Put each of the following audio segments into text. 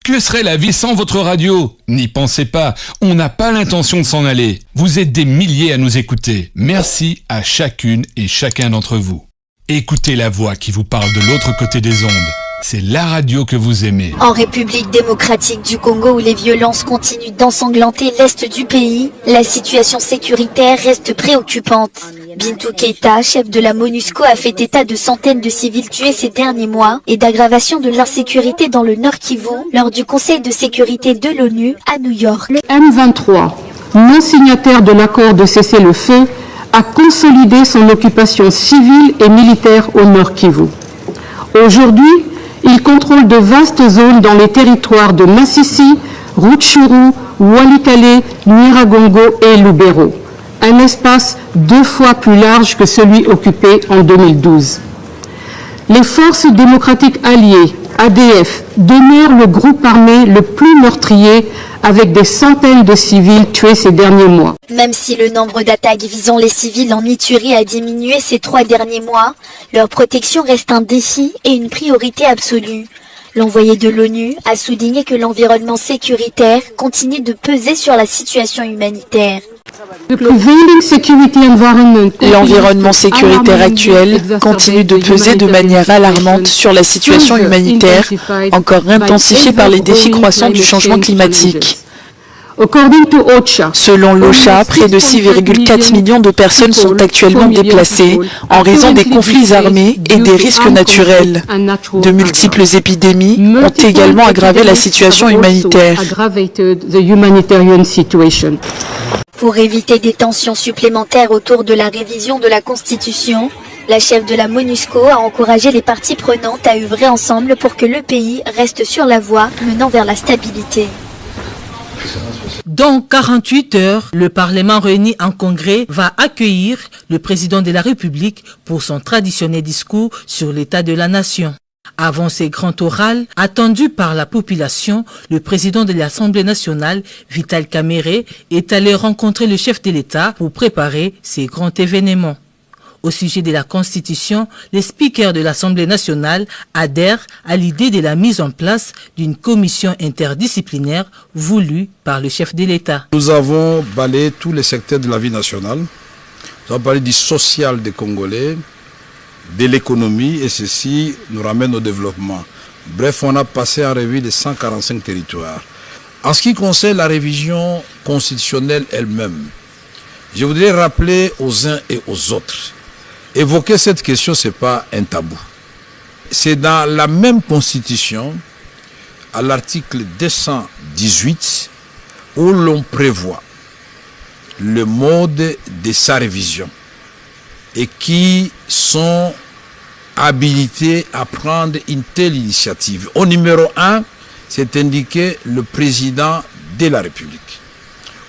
Que serait la vie sans votre radio? N'y pensez pas, on n'a pas l'intention de s'en aller. Vous êtes des milliers à nous écouter. Merci à chacune et chacun d'entre vous. Écoutez la voix qui vous parle de l'autre côté des ondes. C'est la radio que vous aimez. En République démocratique du Congo, où les violences continuent d'ensanglanter l'est du pays, la situation sécuritaire reste préoccupante. Bintou Keita, chef de la MONUSCO, a fait état de centaines de civils tués ces derniers mois et d'aggravation de l'insécurité dans le Nord Kivu lors du Conseil de sécurité de l'ONU à New York. Le M23, non signataire de l'accord de cessez-le-feu, a consolidé son occupation civile et militaire au Nord Kivu. Aujourd'hui, il contrôle de vastes zones dans les territoires de Massissi, Rutshuru, Walikale, Nyiragongo et Lubero, un espace 2 fois plus large que celui occupé en 2012. Les forces démocratiques alliées, ADF, demeurent le groupe armé le plus meurtrier, avec des centaines de civils tués ces derniers mois. Même si le nombre d'attaques visant les civils en Ituri a diminué ces 3 derniers mois, leur protection reste un défi et une priorité absolue. L'envoyé de l'ONU a souligné que l'environnement sécuritaire continue de peser sur la situation humanitaire. L'environnement sécuritaire actuel continue de peser de manière alarmante sur la situation humanitaire, encore intensifiée par les défis croissants du changement climatique. Selon l'OCHA, près de 6,4 millions de personnes sont actuellement déplacées en raison des conflits armés et des risques naturels. De multiples épidémies ont également aggravé la situation humanitaire. Pour éviter des tensions supplémentaires autour de la révision de la Constitution, la chef de la MONUSCO a encouragé les parties prenantes à œuvrer ensemble pour que le pays reste sur la voie menant vers la stabilité. Dans 48 heures, le Parlement réuni en congrès va accueillir le président de la République pour son traditionnel discours sur l'état de la nation. Avant ces grands orales, attendus par la population, le président de l'Assemblée nationale, Vital Kamerhe, est allé rencontrer le chef de l'État pour préparer ces grands événements. Au sujet de la Constitution, les speakers de l'Assemblée nationale adhèrent à l'idée de la mise en place d'une commission interdisciplinaire voulue par le chef de l'État. Nous avons balayé tous les secteurs de la vie nationale. Nous avons parlé du social des Congolais, de l'économie, et ceci nous ramène au développement. Bref, on a passé en revue les 145 territoires. En ce qui concerne la révision constitutionnelle elle-même, je voudrais rappeler aux uns et aux autres, évoquer cette question, ce n'est pas un tabou. C'est dans la même constitution, à l'article 218, où l'on prévoit le mode de sa révision et qui sont habilités à prendre une telle initiative. Au numéro 1, c'est indiqué le président de la République.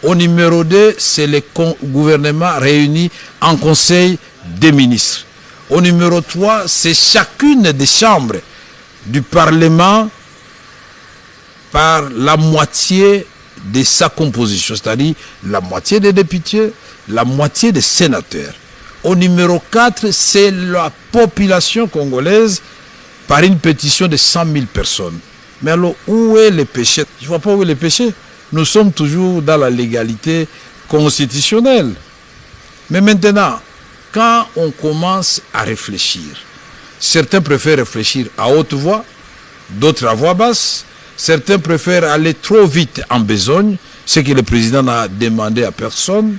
Au numéro 2, c'est le gouvernement réuni en conseil des ministres. Au numéro 3, c'est chacune des chambres du Parlement par la moitié de sa composition, c'est-à-dire la moitié des députés, la moitié des sénateurs. Au numéro 4, c'est la population congolaise par une pétition de 100 000 personnes. Mais alors, où est le péché? Je ne vois pas où est le péché. Nous sommes toujours dans la légalité constitutionnelle. Mais maintenant, quand on commence à réfléchir, certains préfèrent réfléchir à haute voix, d'autres à voix basse, certains préfèrent aller trop vite en besogne, ce que le président n'a demandé à personne.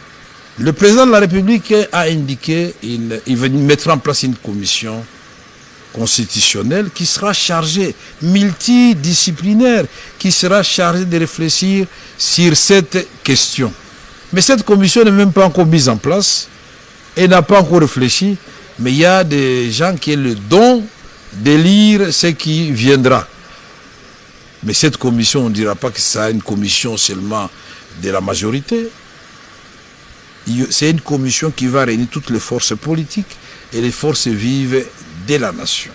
Le président de la République a indiqué qu'il va mettre en place une commission constitutionnelle qui sera chargée, multidisciplinaire, qui sera chargée de réfléchir sur cette question. Mais cette commission n'est même pas encore mise en place et n'a pas encore réfléchi, mais il y a des gens qui ont le don de lire ce qui viendra. Mais cette commission, on ne dira pas que c'est une commission seulement de la majorité. C'est une commission qui va réunir toutes les forces politiques et les forces vives de la nation.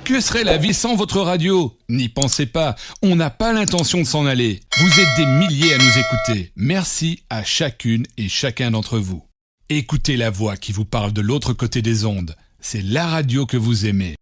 Que serait la vie sans votre radio? N'y pensez pas, on n'a pas l'intention de s'en aller. Vous êtes des milliers à nous écouter. Merci à chacune et chacun d'entre vous. Écoutez la voix qui vous parle de l'autre côté des ondes. C'est la radio que vous aimez.